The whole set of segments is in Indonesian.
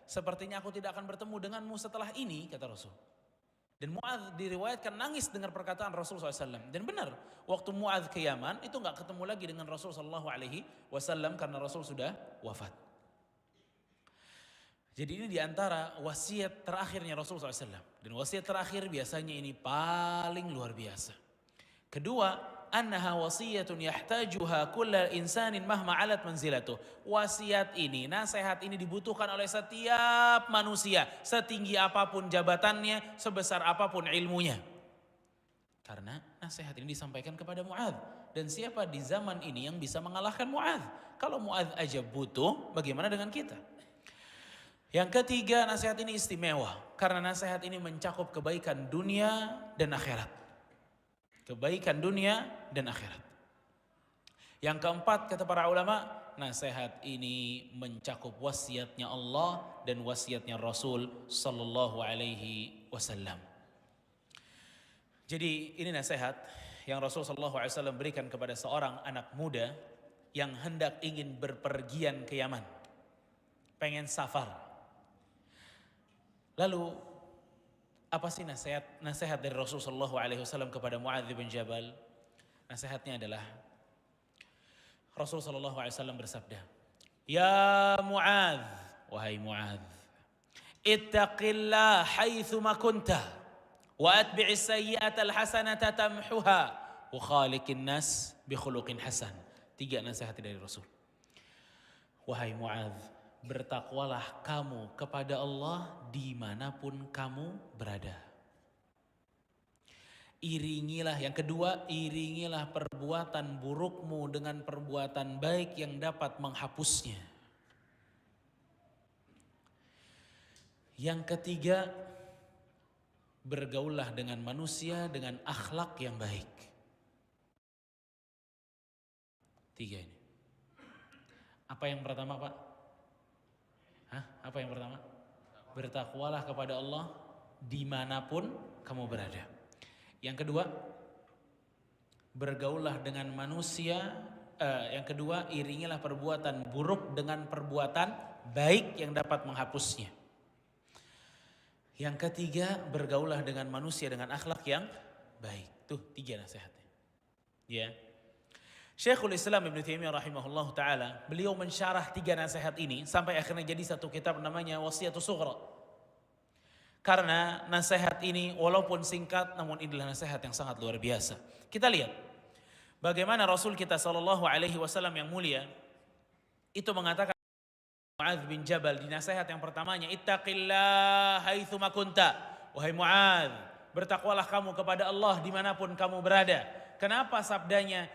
sepertinya aku tidak akan bertemu denganmu setelah ini, kata Rasul. Dan Mu'adz diriwayatkan nangis dengar perkataan Rasul SAW. Dan benar, waktu Mu'adz ke Yaman itu nggak ketemu lagi dengan Rasul SAW karena Rasul sudah wafat. Jadi ini diantara wasiat terakhirnya Rasul SAW. Dan wasiat terakhir biasanya ini paling luar biasa. Kedua, annaha wasiyatun yahtajuha kullal insanin mahma alat manzilatuh. Wasiat ini, nasihat ini dibutuhkan oleh setiap manusia, setinggi apapun jabatannya, sebesar apapun ilmunya. Karena nasihat ini disampaikan kepada Mu'adz. Dan siapa di zaman ini yang bisa mengalahkan Mu'adz? Kalau Mu'adz aja butuh, bagaimana dengan kita? Yang ketiga, nasihat ini istimewa karena nasihat ini mencakup kebaikan dunia dan akhirat. Kebaikan dunia dan akhirat. Yang keempat, kata para ulama, nasihat ini mencakup wasiatnya Allah dan wasiatnya Rasul sallallahu alaihi wasallam. Jadi ini nasihat yang Rasul sallallahu alaihi wasallam berikan kepada seorang anak muda yang hendak ingin berpergian ke Yaman. Pengen safar. Lalu apa sih nasihat dari Rasulullah SAW kepada Mu'adz bin Jabal? Nasihatnya adalah Rasulullah SAW bersabda, Ya Mu'adz, wahai Mu'adz, ittaqillah haitsuma kunta wa atbi'is sayyi'atal hasanata tamhuha wa khaliqin nas bi khuluqin hasan. 3 nasihat dari Rasul. Wahai Mu'adz, bertakwalah kamu kepada Allah dimanapun kamu berada. Iringilah, yang kedua, iringilah perbuatan burukmu dengan perbuatan baik yang dapat menghapusnya. Yang ketiga, bergaullah dengan manusia dengan akhlak yang baik. 3 ini. Apa yang pertama, Pak? Apa yang pertama? Bertakwalah kepada Allah dimanapun kamu berada. Yang kedua, bergaullah dengan manusia. Yang kedua, iringilah perbuatan buruk dengan perbuatan baik yang dapat menghapusnya. Yang ketiga, bergaullah dengan manusia dengan akhlak yang baik. Tuh 3 nasihatnya. Ya. Syekhul Islam Ibnu Taimiyah rahimahullah ta'ala, beliau mensyarah 3 nasihat ini sampai akhirnya jadi satu kitab namanya Wasiyatus Sughra. Karena nasihat ini walaupun singkat namun inilah nasihat yang sangat luar biasa. Kita lihat bagaimana Rasul kita sallallahu alaihi wasallam yang mulia itu mengatakan Mu'adz bin Jabal di nasihat yang pertamanya, ittaqillah haitsuma kunta. Wahai Mu'adz, bertakwalah kamu kepada Allah dimanapun kamu berada. Kenapa sabdanya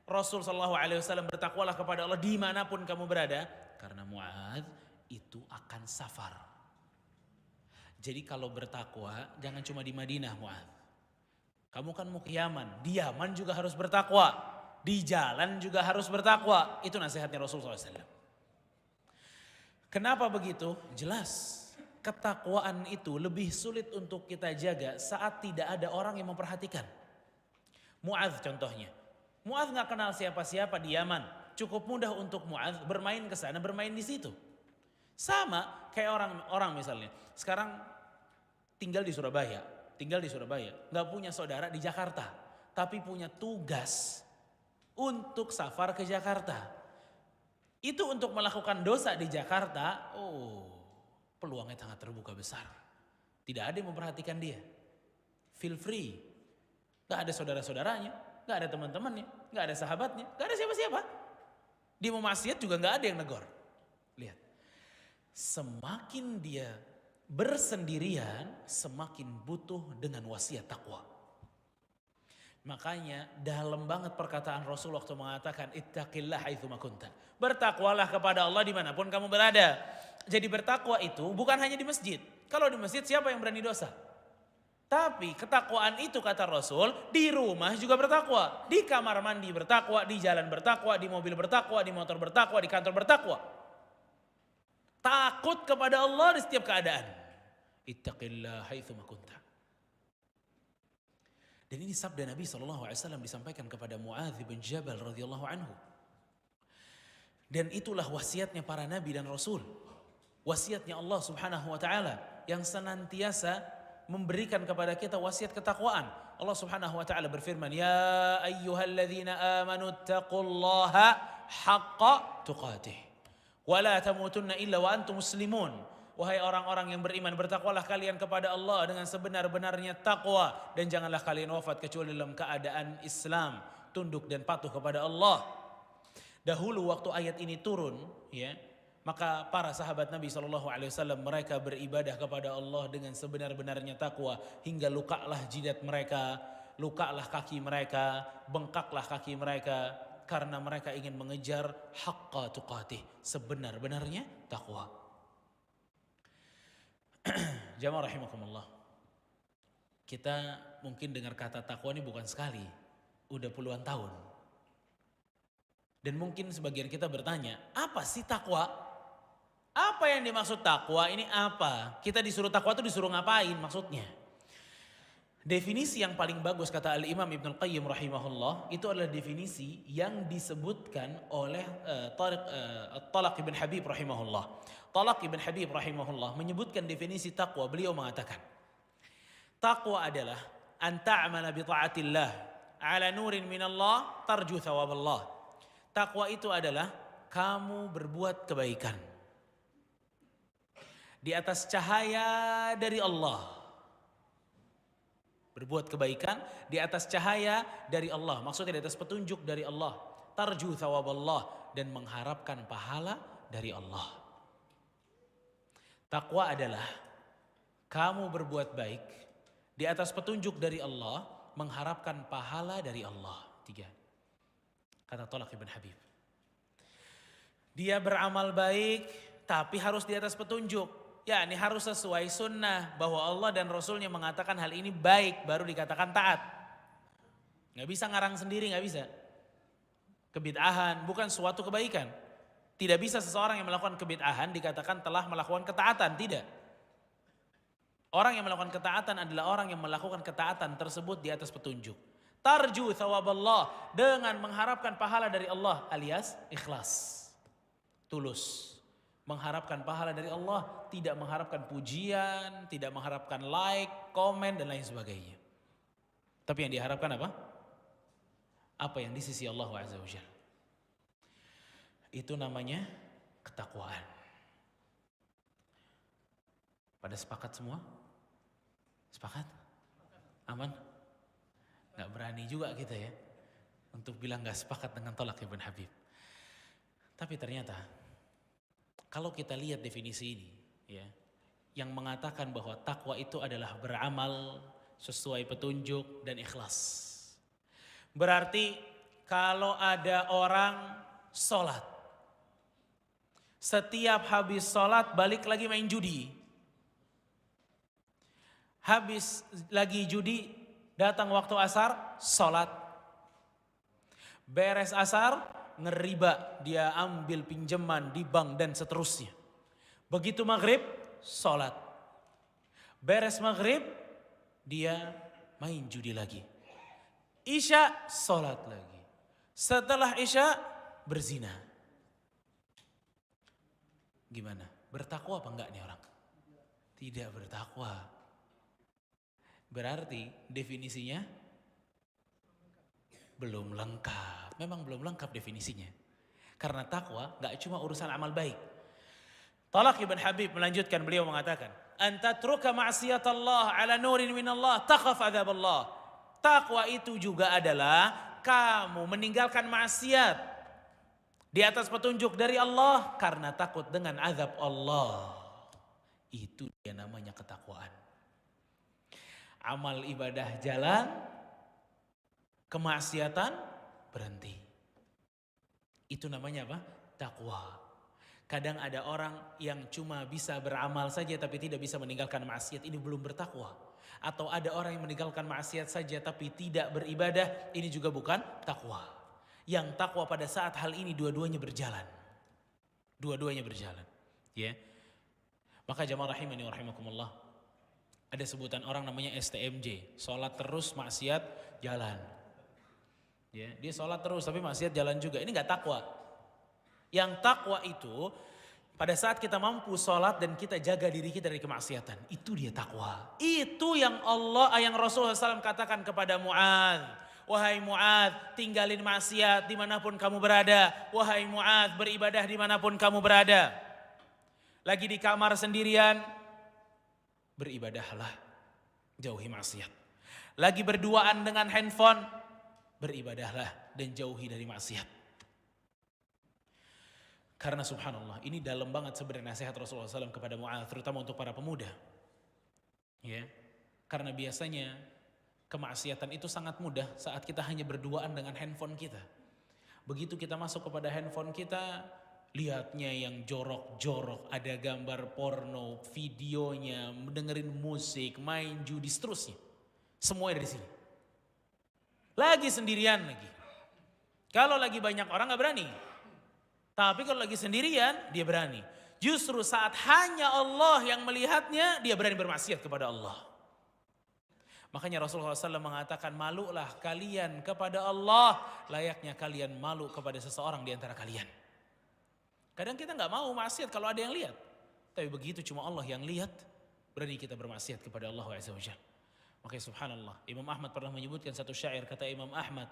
Rasul sallallahu alaihi wasallam bertakwalah kepada Allah dimanapun kamu berada? Karena Mu'adz itu akan safar. Jadi kalau bertakwa jangan cuma di Madinah, Mu'adz. Kamu kan mau ke Yaman, di Yaman juga harus bertakwa, di jalan juga harus bertakwa. Itu nasihatnya Rasul SAW. Kenapa begitu? Jelas, ketakwaan itu lebih sulit untuk kita jaga saat tidak ada orang yang memperhatikan. Mu'adz contohnya. Mu'adz nggak kenal siapa-siapa di Yaman. Cukup mudah untuk Mu'adz bermain ke sana, bermain di situ. Sama kayak orang misalnya. Sekarang tinggal di Surabaya, nggak punya saudara di Jakarta, tapi punya tugas untuk safar ke Jakarta. Itu untuk melakukan dosa di Jakarta, peluangnya sangat terbuka besar. Tidak ada yang memperhatikan dia. Feel free. Nggak ada saudara-saudaranya, nggak ada teman-temannya, nggak ada sahabatnya, nggak ada siapa-siapa. Dia mau maksiat juga nggak ada yang negor. Lihat, semakin dia bersendirian, semakin butuh dengan wasiat takwa. Makanya dalam banget perkataan Rasul waktu mengatakan ittaqillah haitsuma kunta. Bertakwalah kepada Allah dimanapun kamu berada. Jadi bertakwa itu bukan hanya di masjid. Kalau di masjid siapa yang berani dosa? Tapi ketakwaan itu kata Rasul, di rumah juga bertakwa, di kamar mandi bertakwa, di jalan bertakwa, di mobil bertakwa, di motor bertakwa, di kantor bertakwa. Takut kepada Allah di setiap keadaan. Ittaqillah haitsuma kunta. Dan ini sabda Nabi SAW disampaikan kepada Mu'adz bin Jabal radhiyallahu anhu. Dan itulah wasiatnya para nabi dan rasul. wasiatnya Allah Subhanahu wa taala yang senantiasa memberikan kepada kita wasiat ketakwaan. Allah Subhanahu wa taala berfirman, "Ya ayyuhalladzina amanu taqullaha haqqa tuqatih wa la tamutunna illa wa antum muslimun." Wahai orang-orang yang beriman, bertakwalah kalian kepada Allah dengan sebenar-benarnya takwa dan janganlah kalian wafat kecuali dalam keadaan Islam, tunduk dan patuh kepada Allah. Dahulu waktu ayat ini turun, ya, maka para sahabat Nabi SAW mereka beribadah kepada Allah dengan sebenar-benarnya takwa hingga lukalah jidat mereka, lukalah kaki mereka, bengkaklah kaki mereka karena mereka ingin mengejar haqqa tuqatih, sebenar-benarnya takwa. Jamaah rahimakumullah. Kita mungkin dengar kata takwa ini bukan sekali, udah puluhan tahun. Dan mungkin sebagian kita bertanya, apa sih takwa? Apa yang dimaksud takwa ini apa? Kita disuruh takwa itu disuruh ngapain maksudnya? Definisi yang paling bagus kata Al-Imam Ibnul Qayyim rahimahullah itu adalah definisi yang disebutkan oleh Talaq ibn Habib rahimahullah. Talaq ibn Habib rahimahullah menyebutkan definisi takwa. Beliau mengatakan, takwa adalah an ta'mala bi ta'atillah ala nurin minallah tarju thawaballah. Takwa itu adalah kamu berbuat kebaikan di atas cahaya dari Allah. Berbuat kebaikan di atas cahaya dari Allah. Maksudnya di atas petunjuk dari Allah. Tarju thawaballah, dan mengharapkan pahala dari Allah. Takwa adalah kamu berbuat baik di atas petunjuk dari Allah, mengharapkan pahala dari Allah. 3. Kata Talaq ibn Habib. Dia beramal baik tapi harus di atas petunjuk. Ya, ini harus sesuai sunnah bahwa Allah dan Rasulnya mengatakan hal ini baik baru dikatakan taat. Gak bisa ngarang sendiri, gak bisa. Kebid'ahan bukan suatu kebaikan. Tidak bisa seseorang yang melakukan kebid'ahan dikatakan telah melakukan ketaatan, tidak. Orang yang melakukan ketaatan adalah orang yang melakukan ketaatan tersebut di atas petunjuk. Tarju thawaballah, dengan mengharapkan pahala dari Allah, alias ikhlas. Tulus. Mengharapkan pahala dari Allah, tidak mengharapkan pujian, tidak mengharapkan like, komen, dan lain sebagainya. Tapi yang diharapkan apa? Apa yang di sisi Allah Azza wa Jalla. Itu namanya ketakwaan. Pada sepakat semua? Sepakat? Aman? Gak berani juga kita ya untuk bilang gak sepakat dengan Talaq ibn Habib. Tapi ternyata kalau kita lihat definisi ini, ya, yang mengatakan bahwa takwa itu adalah beramal sesuai petunjuk dan ikhlas. Berarti kalau ada orang sholat, setiap habis sholat balik lagi main judi. Habis lagi judi, datang waktu asar, sholat. Beres asar, ngeriba, dia ambil pinjaman di bank dan seterusnya. Begitu maghrib, sholat. Beres maghrib, dia main judi lagi. Isya, sholat lagi. Setelah isya, berzina. Gimana? Bertakwa apa enggak nih orang? Tidak bertakwa. Berarti definisinya belum lengkap. Memang belum lengkap definisinya. Karena takwa gak cuma urusan amal baik. Talaq ibn Habib melanjutkan, beliau mengatakan, antatruka ma'siyatallah ala nurin minallah takhaf adzab Allah. Takwa itu juga adalah kamu meninggalkan maksiat di atas petunjuk dari Allah karena takut dengan azab Allah. Itu dia namanya ketakwaan. Amal ibadah jalan, kemaksiatan berhenti. Itu namanya apa? Takwa. Kadang ada orang yang cuma bisa beramal saja tapi tidak bisa meninggalkan maksiat, ini belum bertakwa. Atau ada orang yang meninggalkan maksiat saja tapi tidak beribadah, ini juga bukan takwa. Yang takwa pada saat hal ini dua-duanya berjalan. Dua-duanya berjalan. Ya. Maka jamaah rahimani wa rahimakumullah, ada sebutan orang namanya STMJ, sholat terus maksiat jalan. Ya, dia sholat terus tapi maksiat jalan juga. Ini gak takwa. Yang takwa itu Pada saat kita mampu sholat dan kita jaga diri kita dari kemaksiatan. Itu dia takwa. Itu yang yang Rasulullah SAW katakan kepada Mu'adz. Wahai Mu'adz, tinggalin maksiat dimanapun kamu berada. Wahai Mu'adz, beribadah dimanapun kamu berada. Lagi di kamar sendirian, beribadahlah. Jauhi maksiat. Lagi berduaan dengan handphone, beribadahlah dan jauhi dari maksiat. Karena subhanallah, ini dalam banget sebenarnya nasihat Rasulullah SAW kepada Mu'adz, terutama untuk para pemuda. Ya, karena biasanya kemaksiatan itu sangat mudah saat kita hanya berduaan dengan handphone kita. Begitu kita masuk kepada handphone kita, lihatnya yang jorok-jorok, ada gambar porno, videonya, mendengerin musik, main judi, seterusnya. Semuanya dari sini. Lagi sendirian lagi. Kalau lagi banyak orang gak berani. Tapi kalau lagi sendirian, dia berani. Justru saat hanya Allah yang melihatnya, dia berani bermaksiat kepada Allah. Makanya Rasulullah SAW mengatakan, malulah kalian kepada Allah, layaknya kalian malu kepada seseorang di antara kalian. Kadang kita gak mau maksiat kalau ada yang lihat. Tapi begitu cuma Allah yang lihat, berani kita bermaksiat kepada Allah Azza wa Jalla. Makanya subhanallah, Imam Ahmad pernah menyebutkan satu syair, kata Imam Ahmad,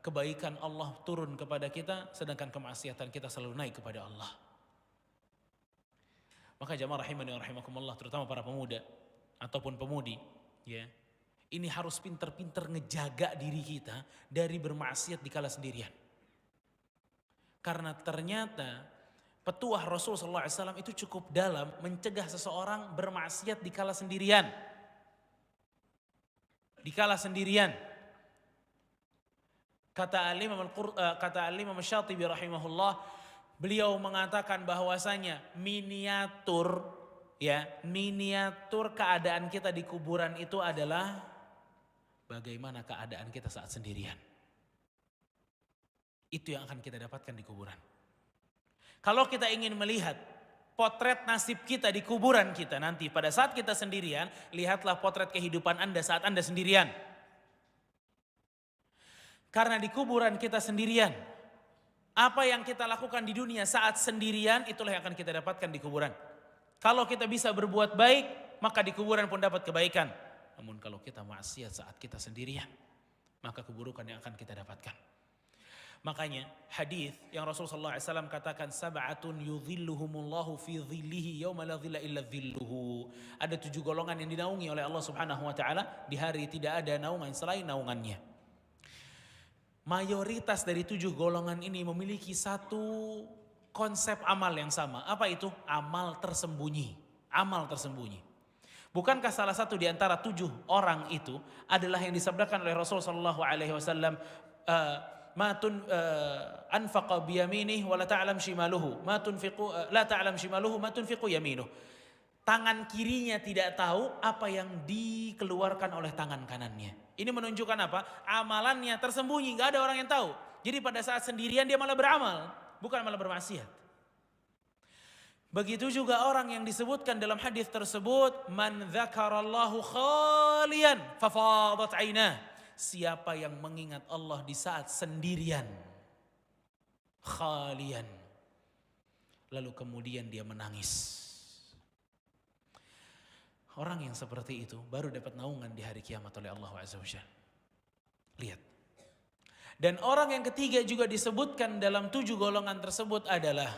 kebaikan Allah turun kepada kita, sedangkan kemaksiatan kita selalu naik kepada Allah. Maka jamaah rahimani wa rahimakumullah, terutama para pemuda ataupun pemudi, ya, ini harus pinter-pinter ngejaga diri kita dari bermaksiat di kala sendirian. Karena ternyata petuah Rasulullah SAW itu cukup dalam mencegah seseorang bermaksiat di kala sendirian. Di kala sendirian. Kata Al-Imam Syatibi rahimahullah, beliau mengatakan bahwasanya miniatur keadaan kita di kuburan itu adalah bagaimana keadaan kita saat sendirian. Itu yang akan kita dapatkan di kuburan. Kalau kita ingin melihat potret nasib kita di kuburan kita nanti pada saat kita sendirian, lihatlah potret kehidupan Anda saat Anda sendirian. Karena di kuburan kita sendirian, apa yang kita lakukan di dunia saat sendirian, itulah yang akan kita dapatkan di kuburan. Kalau kita bisa berbuat baik, maka di kuburan pun dapat kebaikan. Namun kalau kita maksiat saat kita sendirian, maka keburukan yang akan kita dapatkan. Makanya hadis yang Rasulullah SAW katakan, sab'atun yudhilluhumullahu fi dhillihi yawma la dhilla illa dhilluhu. Ada 7 golongan yang dinaungi oleh Allah Subhanahu wa taala di hari tidak ada naungan selain naungannya. Mayoritas dari 7 golongan ini memiliki satu konsep amal yang sama. Apa itu? Amal tersembunyi. Amal tersembunyi. Bukankah salah satu di antara 7 orang itu adalah yang disabdakan oleh Rasulullah SAW, anfaqa biyaminih wa la ta'lam shimaluhu ma tunfiqu la ta'lam shimaluhu ma tunfiqu yaminuh. Tangan kirinya tidak tahu apa yang dikeluarkan oleh tangan kanannya. Ini menunjukkan apa? Amalannya tersembunyi, gak ada orang yang tahu. Jadi pada saat sendirian dia malah beramal, bukan malah bermaksiat. Begitu juga orang yang disebutkan dalam hadis tersebut, man dzakarallahu khalian fafadat ainah. Siapa yang mengingat Allah di saat sendirian, khalian, lalu kemudian dia menangis. Orang yang seperti itu baru dapat naungan di hari kiamat oleh Allah Azza wa Jalla. Lihat. Dan orang yang ketiga juga disebutkan dalam 7 golongan tersebut adalah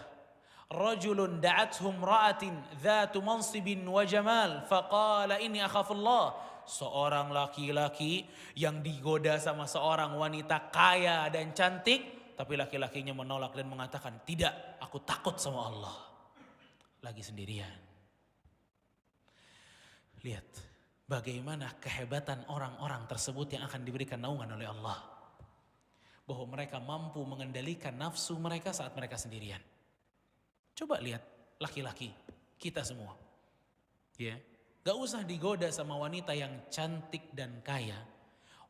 rajulun da'athum ra'atin dzatu mansibin wa jamal faqala inni akhafullah. Seorang laki-laki yang digoda sama seorang wanita kaya dan cantik, tapi laki-lakinya menolak dan mengatakan, tidak, aku takut sama Allah. Lagi sendirian. Lihat bagaimana kehebatan orang-orang tersebut yang akan diberikan naungan oleh Allah. Bahwa mereka mampu mengendalikan nafsu mereka saat mereka sendirian. Coba lihat laki-laki kita semua. Ya, gak usah digoda sama wanita yang cantik dan kaya.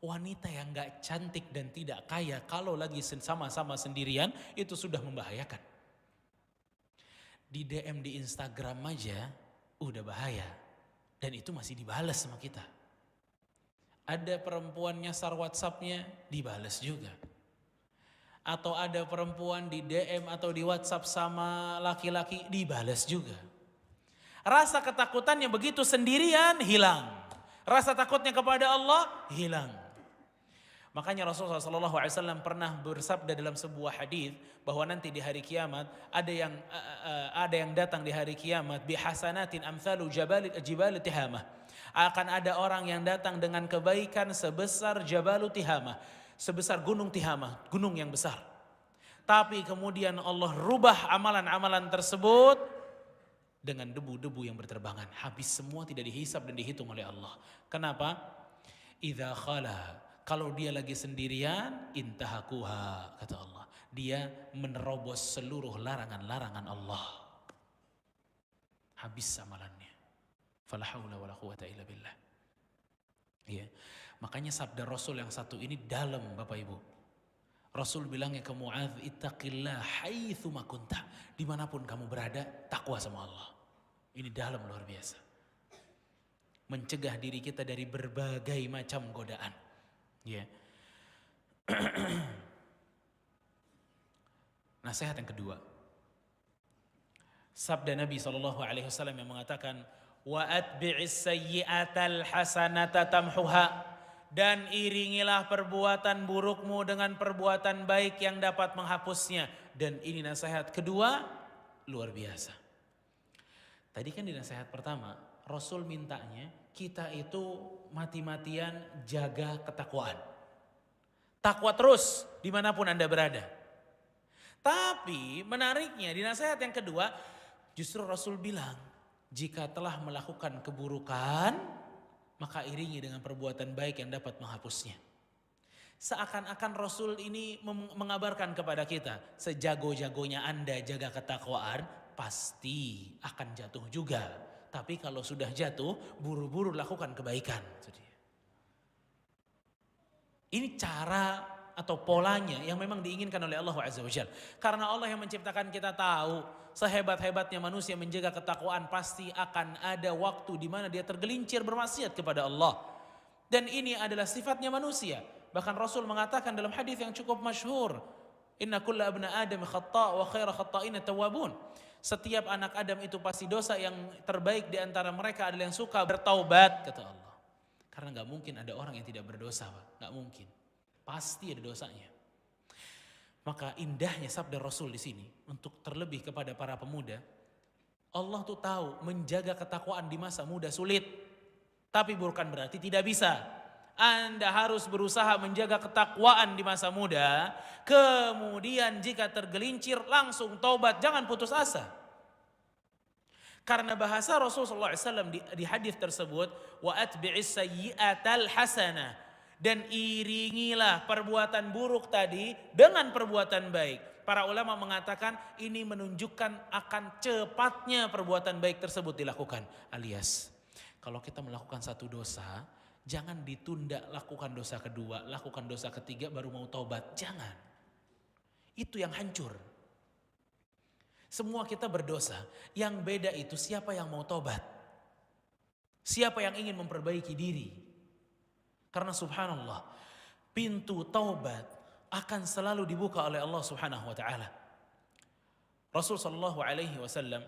Wanita yang gak cantik dan tidak kaya kalau lagi sama-sama sendirian itu sudah membahayakan. Di DM di Instagram aja udah bahaya. Dan itu masih dibalas sama kita. Ada perempuan nyasar WhatsApp-nya, dibalas juga. Atau ada perempuan di DM atau di WhatsApp sama laki-laki, dibalas juga. Rasa ketakutannya begitu sendirian hilang. Rasa takutnya kepada Allah hilang. Makanya Rasulullah SAW pernah bersabda dalam sebuah hadis bahwa nanti di hari kiamat ada yang datang di hari kiamat bihasanatin amsalu jibal tihamah. Akan ada orang yang datang dengan kebaikan sebesar Jabalu Tihamah, sebesar gunung Tihamah, gunung yang besar. Tapi kemudian Allah rubah amalan-amalan tersebut dengan debu-debu yang berterbangan. Habis semua, tidak dihisab dan dihitung oleh Allah. Kenapa? Idza khala, kalau dia lagi sendirian, intahakuha, kata Allah. Dia menerobos seluruh larangan-larangan Allah. Habis amalannya. Fala haula wala quwata illa billah. Ya. Makanya sabda Rasul yang satu ini dalam, Bapak Ibu. Rasul bilangnya ke Mu'adz, ittaqillah haitsu ma kunta. Dimanapun kamu berada, takwa sama Allah. Ini dalam, luar biasa. Mencegah diri kita dari berbagai macam godaan. Ya. Nasihat yang kedua. Sabda Nabi SAW yang mengatakan, wa atbi'is sayyi'atal hasanata tamhuha, dan iringilah perbuatan burukmu dengan perbuatan baik yang dapat menghapusnya. Dan ini nasihat kedua, luar biasa. Tadi kan di nasihat pertama, Rasul mintanya kita itu mati-matian jaga ketakwaan. Takwa terus dimanapun Anda berada. Tapi menariknya di nasihat yang kedua, justru Rasul bilang, jika telah melakukan keburukan, maka iringi dengan perbuatan baik yang dapat menghapusnya. Seakan-akan Rasul ini mengabarkan kepada kita, sejago-jagonya Anda jaga ketakwaan, pasti akan jatuh juga. Tapi kalau sudah jatuh, buru-buru lakukan kebaikan. Ini cara atau polanya yang memang diinginkan oleh Allah Azza wa Jalla. Karena Allah yang menciptakan kita tahu, sehebat-hebatnya manusia menjaga ketakwaan, pasti akan ada waktu di mana dia tergelincir bermaksiat kepada Allah. Dan ini adalah sifatnya manusia. Bahkan Rasul mengatakan dalam hadis yang cukup masyhur, inna kulla abna adam khata' wa khaira khata'ina tawwabun. Setiap anak Adam itu pasti dosa, yang terbaik di antara mereka adalah yang suka bertaubat, kata Allah. Karena gak mungkin ada orang yang tidak berdosa, Pak. Gak mungkin. Pasti ada dosanya. Maka indahnya sabda Rasul di sini untuk terlebih kepada para pemuda. Allah tuh tahu menjaga ketakwaan di masa muda sulit. Tapi bukan berarti tidak bisa. Anda harus berusaha menjaga ketakwaan di masa muda. Kemudian jika tergelincir langsung taubat, jangan putus asa. Karena bahasa Rasulullah SAW di hadis tersebut, wa atbi'is sayyi'atal hasanah, dan iringilah perbuatan buruk tadi dengan perbuatan baik. Para ulama mengatakan ini menunjukkan akan cepatnya perbuatan baik tersebut dilakukan. Alias kalau kita melakukan satu dosa, jangan ditunda lakukan dosa kedua, lakukan dosa ketiga baru mau taubat. Jangan. Itu yang hancur. Semua kita berdosa. Yang beda itu siapa yang mau taubat. Siapa yang ingin memperbaiki diri. Karena subhanallah, pintu taubat akan selalu dibuka oleh Allah Subhanahu wa taala. Rasul sallallahu alaihi wasallam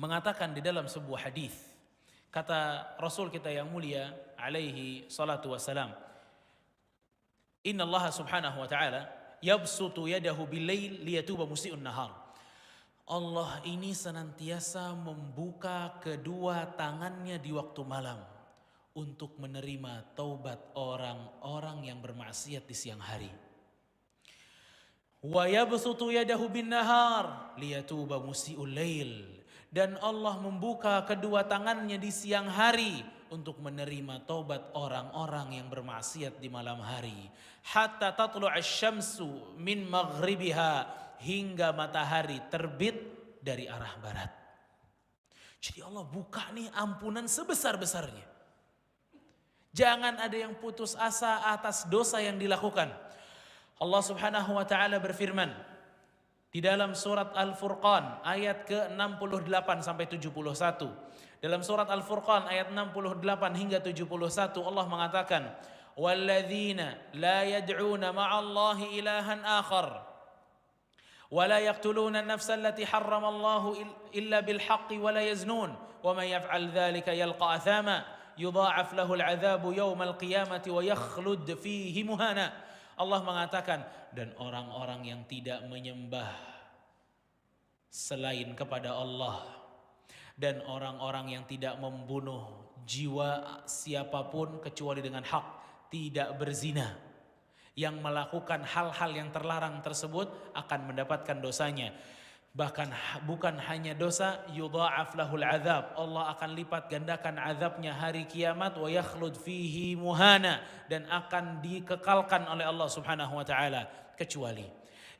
mengatakan di dalam sebuah hadis, kata Rasul kita yang mulia alaihi salatu wassalam, inna Allah Subhanahu wa taala yabsutu yadahu bil-lail liyatuba musii'un nahar. Allah ini senantiasa membuka kedua tangannya di waktu malam untuk menerima taubat orang-orang yang bermaksiat di siang hari. Wa yabsutu yadahu bin-nahar liyatuba musii'ul lail. Dan Allah membuka kedua tangannya di siang hari untuk menerima taubat orang-orang yang bermaksiat di malam hari. Hatta tatlu'asy syamsu min maghribiha, hingga matahari terbit dari arah barat. Jadi Allah buka nih ampunan sebesar-besarnya. Jangan ada yang putus asa atas dosa yang dilakukan. Allah Subhanahu wa taala berfirman di dalam surat Al-Furqan ayat ke-68 sampai 71. Dalam surat Al-Furqan ayat 68 hingga 71 Allah mengatakan, walladzina la yad'una ma'allahi ilahan akhar wa la yaqtuluna an-nafsa allati harrama Allahu illa bil haqqi wa la yaznun wa man yaf'al dhalika yalqa athama yudha'af lahu al-'adzabu yawmal qiyamati wa yakhlud fihi muhana. Allah mengatakan, dan orang-orang yang tidak menyembah selain kepada Allah, dan orang-orang yang tidak membunuh jiwa siapapun kecuali dengan hak, tidak berzina, yang melakukan hal-hal yang terlarang tersebut akan mendapatkan dosanya. Bahkan bukan hanya dosa, yudha'af lahul azab, Allah akan lipat gandakan azabnya hari kiamat, wa yakhlud fihi muhana, dan akan dikekalkan oleh Allah Subhanahu wa taala, kecuali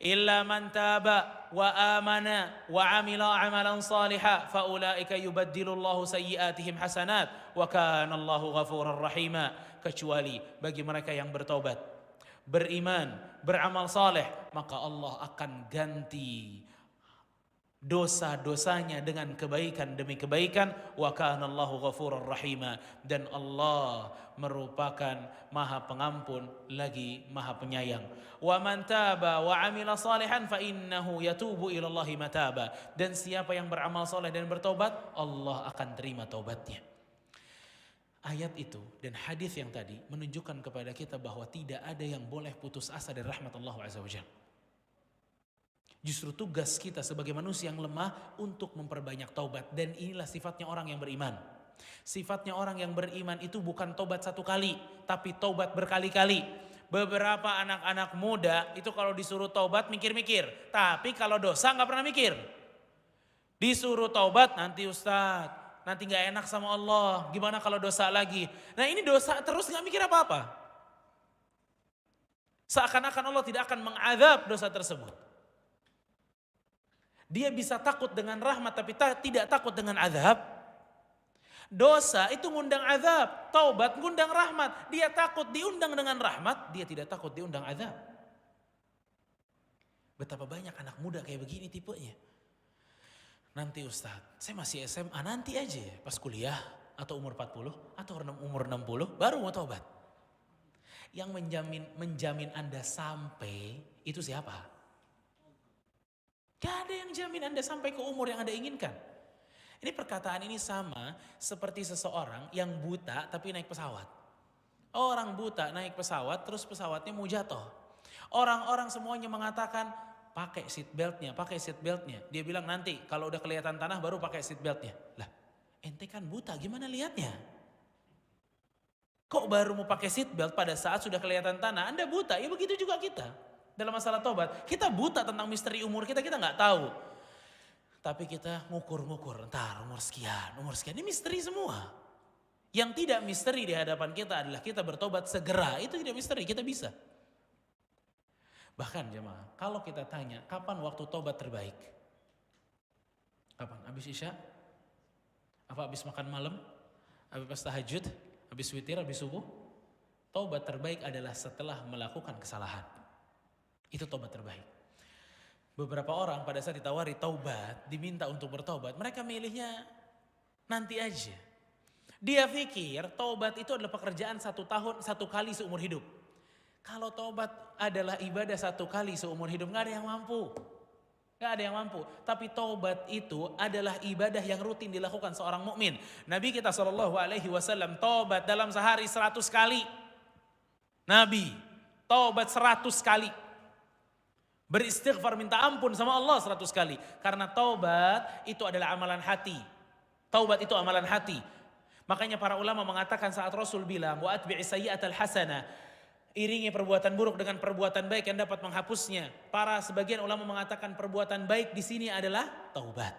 illa man taba wa amana wa amila amalan salihan fa ulaika yubaddilullahu sayyi'atihim hasanat wa kana Allahu ghafurar rahima. Kecuali bagi mereka yang bertobat, beriman, beramal saleh, maka Allah akan ganti dosa-dosanya dengan kebaikan demi kebaikan. Wa kana Allahu ghafurur rahima, dan Allah merupakan Maha Pengampun lagi Maha Penyayang. Wa man taba wa amila salihan fa innahu yatubu ila Allahi mataba, dan siapa yang beramal saleh dan bertobat, Allah akan terima taubatnya. Ayat itu dan hadis yang tadi menunjukkan kepada kita bahwa tidak ada yang boleh putus asa dari rahmat Allah Azza wa Jalla. Justru tugas kita sebagai manusia yang lemah untuk memperbanyak taubat, dan inilah sifatnya orang yang beriman. Sifatnya orang yang beriman itu bukan taubat satu kali, tapi taubat berkali-kali. Beberapa anak-anak muda itu kalau disuruh taubat mikir-mikir, tapi kalau dosa nggak pernah mikir. Disuruh taubat, nanti Ustadz, nanti nggak enak sama Allah, gimana kalau dosa lagi? Nah ini dosa terus nggak mikir apa-apa. Seakan-akan Allah tidak akan mengadab dosa tersebut. Dia bisa takut dengan rahmat tapi tidak takut dengan azab. Dosa itu ngundang azab, taubat ngundang rahmat. Dia takut diundang dengan rahmat, dia tidak takut diundang azab. Betapa banyak anak muda kayak begini tipenya. Nanti Ustadz, saya masih SMA, nanti aja pas kuliah atau umur 40 atau umur 60 baru mau taubat. Yang menjamin Anda sampai itu siapa? Gak ada yang jamin Anda sampai ke umur yang Anda inginkan. Ini perkataan ini sama seperti seseorang yang buta tapi naik pesawat. Orang buta naik pesawat terus pesawatnya mau jatuh. Orang-orang semuanya mengatakan pakai seat beltnya, pakai seat beltnya. Dia bilang nanti kalau udah kelihatan tanah baru pakai seat beltnya. Lah, ente kan buta, gimana lihatnya? Kok baru mau pakai seat belt pada saat sudah kelihatan tanah? Anda buta, ya begitu juga kita. Dalam masalah tobat, kita buta tentang misteri umur kita nggak tahu. Tapi kita ngukur-ngukur, entar umur sekian, ini misteri semua. Yang tidak misteri di hadapan kita adalah kita bertobat segera, itu tidak misteri, kita bisa. Bahkan jemaah, kalau kita tanya, kapan waktu tobat terbaik? Kapan? Habis isya? Apa habis makan malam? Habis tahajud? Habis witir? Habis subuh? Tobat terbaik adalah setelah melakukan kesalahan. Itu taubat terbaik. Beberapa orang pada saat ditawari taubat, diminta untuk bertobat, mereka milihnya nanti aja. Dia pikir taubat itu adalah pekerjaan 1 tahun, 1 kali seumur hidup. Kalau taubat adalah ibadah 1 kali seumur hidup, gak ada yang mampu. Gak ada yang mampu. Tapi taubat itu adalah ibadah yang rutin dilakukan seorang mukmin. Nabi kita SAW taubat dalam sehari 100 kali. Nabi taubat 100 kali. Beristighfar minta ampun sama Allah 100 kali. Karena taubat itu adalah amalan hati. Taubat itu amalan hati. Makanya para ulama mengatakan saat Rasul bilang wa atbi'i sayyi'atal hasanah, iringi perbuatan buruk dengan perbuatan baik yang dapat menghapusnya. Para sebagian ulama mengatakan perbuatan baik di sini adalah taubat.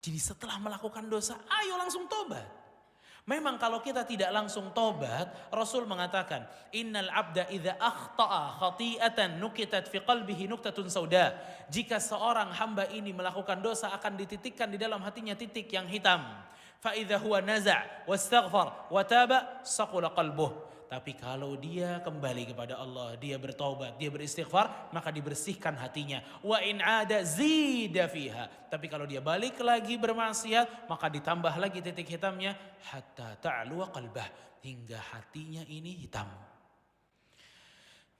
Jadi setelah melakukan dosa, ayo langsung taubat. Memang kalau kita tidak langsung tobat, Rasul mengatakan, innal abda idza akhta'a khati'atan nukitat fi qalbihi nuktatun sauda. Jika seorang hamba ini melakukan dosa akan dititikkan di dalam hatinya titik yang hitam. Fa idza huwa naza' wastaghfar wa taba saqula qalbuh. Tapi kalau dia kembali kepada Allah, dia bertaubat, dia beristighfar, maka dibersihkan hatinya. Wa in ada zida fiha. Tapi kalau dia balik lagi bermaksiat, maka ditambah lagi titik hitamnya hatta ta'luwa qalbah, hingga hatinya ini hitam.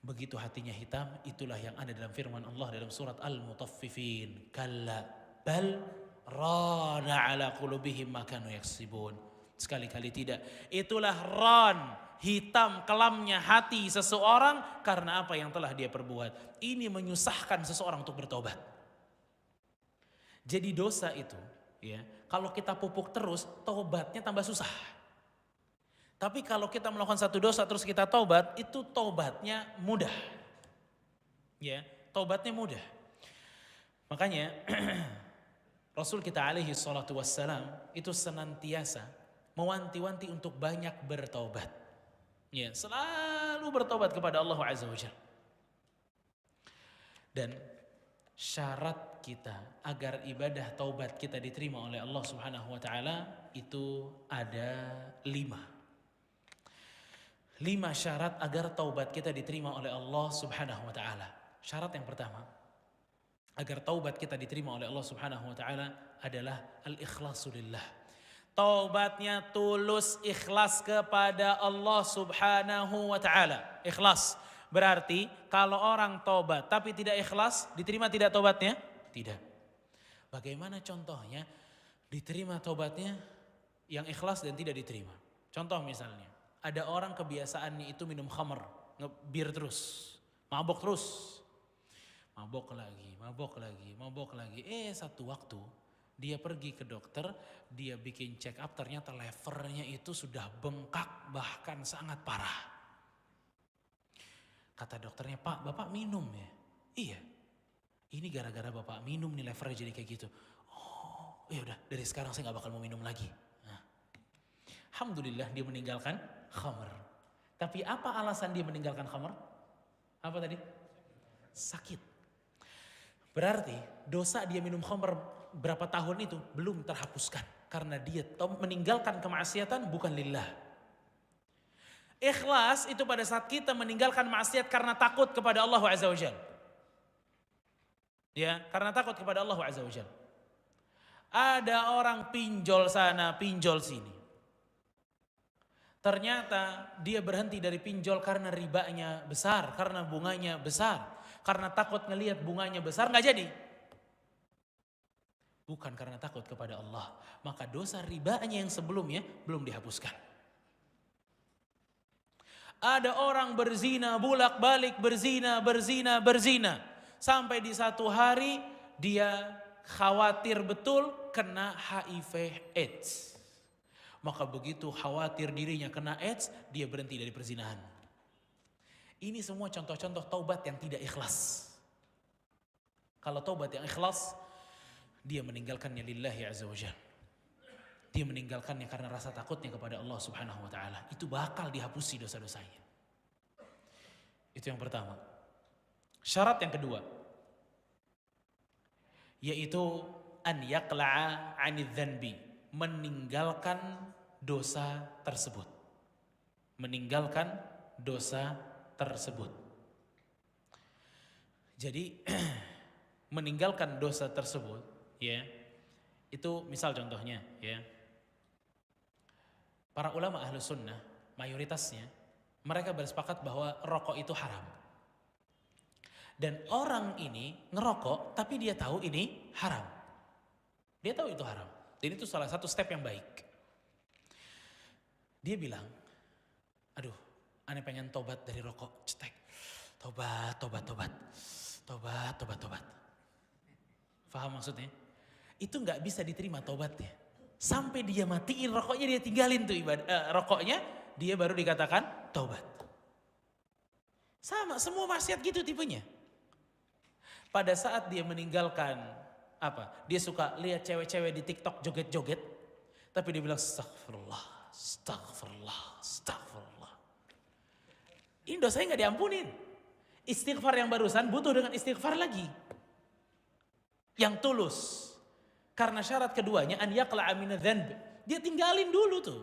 Begitu hatinya hitam, itulah yang ada dalam firman Allah dalam surat Al-Mutaffifin. Kalla bal rana ala qulubihim ma kanu yaksibun. Sekali-kali tidak. Itulah ran, hitam kelamnya hati seseorang karena apa yang telah dia perbuat. Ini menyusahkan seseorang untuk bertobat. Jadi dosa itu, ya, kalau kita pupuk terus, tobatnya tambah susah. Tapi kalau kita melakukan satu dosa terus kita tobat, itu tobatnya mudah. Ya, tobatnya mudah. Makanya Rasul kita alaihi salatu wassalam itu senantiasa mewanti-wanti untuk banyak bertaubat. Ya, selalu bertaubat kepada Allah Azza wa Jalla. Dan syarat kita agar ibadah taubat kita diterima oleh Allah Subhanahu wa taala itu ada 5. 5 syarat agar taubat kita diterima oleh Allah Subhanahu wa taala. Syarat yang pertama agar taubat kita diterima oleh Allah Subhanahu wa taala adalah al-ikhlasu lillah. Taubatnya tulus, ikhlas kepada Allah Subhanahu wa taala. Ikhlas berarti kalau orang taubat tapi tidak ikhlas, diterima tidak taubatnya? Tidak. Bagaimana contohnya diterima taubatnya yang ikhlas dan tidak diterima? Contoh misalnya, ada orang kebiasaannya itu minum khamr, ngebir terus, mabok terus. Mabok lagi. Satu waktu dia pergi ke dokter, dia bikin check up, ternyata levernya itu sudah bengkak bahkan sangat parah. Kata dokternya, "Pak, Bapak minum ya?" "Iya." "Ini gara-gara Bapak minum nih levernya jadi kayak gitu." "Oh, ya udah, dari sekarang saya gak bakal mau minum lagi." Nah, alhamdulillah dia meninggalkan khamr. Tapi apa alasan dia meninggalkan khamr? Apa tadi? Sakit. Berarti dosa dia minum khamr berapa tahun itu belum terhapuskan. Karena dia meninggalkan kemaksiatan bukan lillah. Ikhlas itu pada saat kita meninggalkan maksiat karena takut kepada Allah Azza wa Jalla. Ya, karena takut kepada Allah Azza wa Jalla. Ada orang pinjol sana, pinjol sini. Ternyata dia berhenti dari pinjol karena ribanya besar, karena bunganya besar. Karena takut ngelihat bunganya besar gak jadi. Bukan karena takut kepada Allah. Maka dosa ribanya yang sebelumnya belum dihapuskan. Ada orang berzina, bolak-balik berzina. Sampai di satu hari dia khawatir betul kena HIV AIDS. Maka begitu khawatir dirinya kena AIDS, dia berhenti dari perzinahan. Ini semua contoh-contoh taubat yang tidak ikhlas. Kalau taubat yang ikhlas, dia meninggalkannya lillahi azza wa jalla. Dia meninggalkannya karena rasa takutnya kepada Allah Subhanahu wa taala. Itu bakal dihapusi dosa-dosanya. Itu yang pertama. Syarat yang kedua, yaitu an yaqla'a 'anidz dzanbi, meninggalkan dosa tersebut. Meninggalkan dosa tersebut. Jadi meninggalkan dosa tersebut, ya, itu misal contohnya, ya, para ulama ahlu sunnah mayoritasnya mereka bersepakat bahwa rokok itu haram. Dan orang ini ngerokok tapi dia tahu ini haram. Dia tahu itu haram. Dan itu salah satu step yang baik. Dia bilang, "Aduh, aneh pengen tobat dari rokok." Cetek. Tobat. Faham maksudnya? Itu gak bisa diterima tobatnya. Sampai dia matiin rokoknya, dia tinggalin tuh rokoknya, dia baru dikatakan tobat. Sama, semua maksiat gitu tipenya. Pada saat dia meninggalkan dia suka lihat cewek-cewek di TikTok joget-joget, tapi dia bilang astagfirullah. Ini dosanya gak diampunin. Istighfar yang barusan butuh dengan istighfar lagi. Yang tulus. Karena syarat keduanya an yaqla'a minadz dzanb. Dia tinggalin dulu tuh.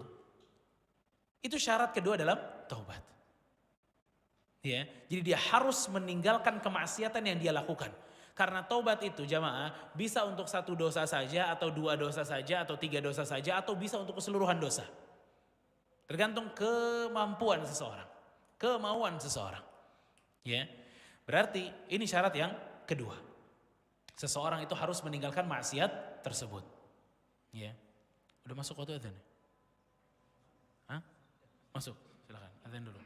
Itu syarat kedua dalam taubat. Ya, jadi dia harus meninggalkan kemaksiatan yang dia lakukan. Karena taubat itu jamaah bisa untuk satu dosa saja atau dua dosa saja atau tiga dosa saja atau bisa untuk keseluruhan dosa. Tergantung kemampuan seseorang, kemauan seseorang. Ya, berarti ini syarat yang kedua. Seseorang itu harus meninggalkan maksiat tersebut. Ya, udah masuk waktu adzan? Hah? Masuk, silakan adzan dulu.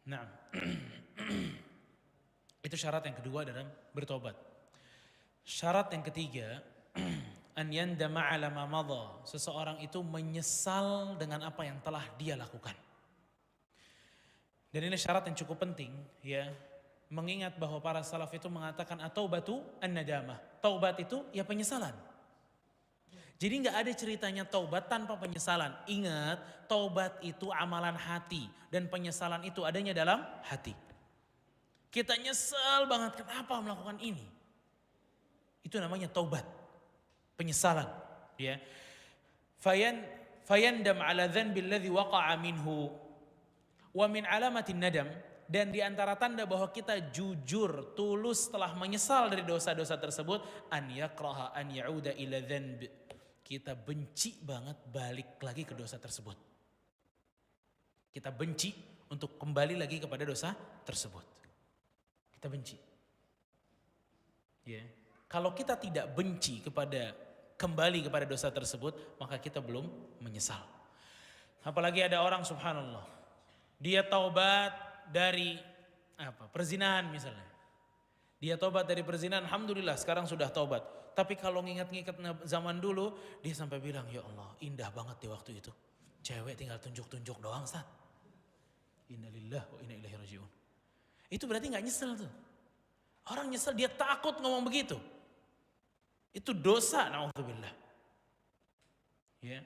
Nah, Itu syarat yang kedua dalam bertobat. Syarat yang ketiga, an yandama ala ma madha. Seseorang itu menyesal dengan apa yang telah dia lakukan. Dan ini syarat yang cukup penting, ya. Mengingat bahwa para salaf itu mengatakan at-taubatu an-nadamah. Taubat itu ya penyesalan. Jadi nggak ada ceritanya taubat tanpa penyesalan. Ingat, taubat itu amalan hati dan penyesalan itu adanya dalam hati. Kita nyesel banget kenapa melakukan ini. Itu namanya taubat, penyesalan, ya. Fayandam ala dzanbi alladhi waqa'a minhu wa min alamatin nadam. Dan di antara tanda bahwa kita jujur, tulus telah menyesal dari dosa-dosa tersebut, an yakraha an ya'uda ila dzanb. Kita benci banget balik lagi ke dosa tersebut. Kita benci untuk kembali lagi kepada dosa tersebut. Kita benci. Ya. Kalau kita tidak benci kembali kepada dosa tersebut, maka kita belum menyesal. Apalagi ada orang subhanallah, dia taubat dari perzinahan misalnya. Dia taubat dari perzinahan, alhamdulillah sekarang sudah taubat. Tapi kalau nginget-nginget zaman dulu, dia sampai bilang, ya Allah indah banget di waktu itu. Cewek tinggal tunjuk-tunjuk doang, Ustaz. Innalillah wa inna ilaihi raji'un. Itu berarti gak nyesel tuh. Orang nyesel dia takut ngomong begitu. Itu dosa, na'udzubillah. Ya.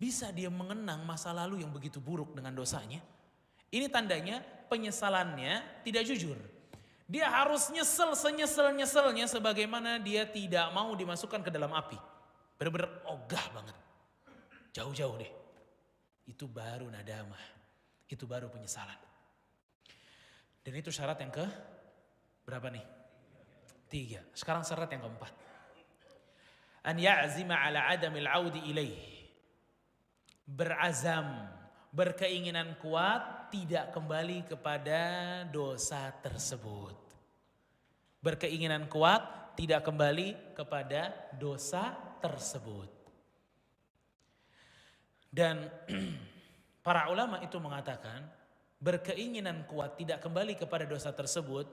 Bisa dia mengenang masa lalu yang begitu buruk dengan dosanya. Ini tandanya penyesalannya tidak jujur. Dia harus nyesel senyesel-nyeselnya sebagaimana dia tidak mau dimasukkan ke dalam api. Benar-benar ogah banget. Jauh-jauh deh. Itu baru nadamah. Itu baru penyesalan. Dan itu syarat yang ke berapa nih? 3. Sekarang syarat yang keempat. An ya'zima ala adamil audi ilaih. Berazam, berkeinginan kuat tidak kembali kepada dosa tersebut. Berkeinginan kuat tidak kembali kepada dosa tersebut. Dan para ulama itu mengatakan berkeinginan kuat tidak kembali kepada dosa tersebut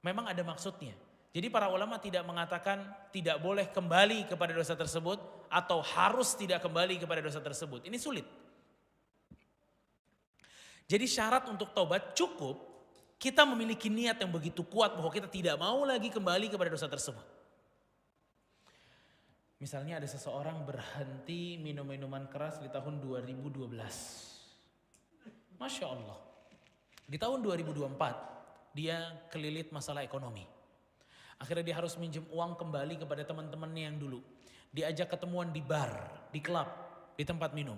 memang ada maksudnya. Jadi para ulama tidak mengatakan tidak boleh kembali kepada dosa tersebut atau harus tidak kembali kepada dosa tersebut. Ini sulit. Jadi syarat untuk taubat cukup kita memiliki niat yang begitu kuat bahwa kita tidak mau lagi kembali kepada dosa tersebut. Misalnya ada seseorang berhenti minum minuman keras di tahun 2012. Masya Allah. Di tahun 2024 dia kelilit masalah ekonomi. Akhirnya dia harus minjem uang kembali kepada teman-temannya yang dulu. Diajak ketemuan di bar, di klub, di tempat minum.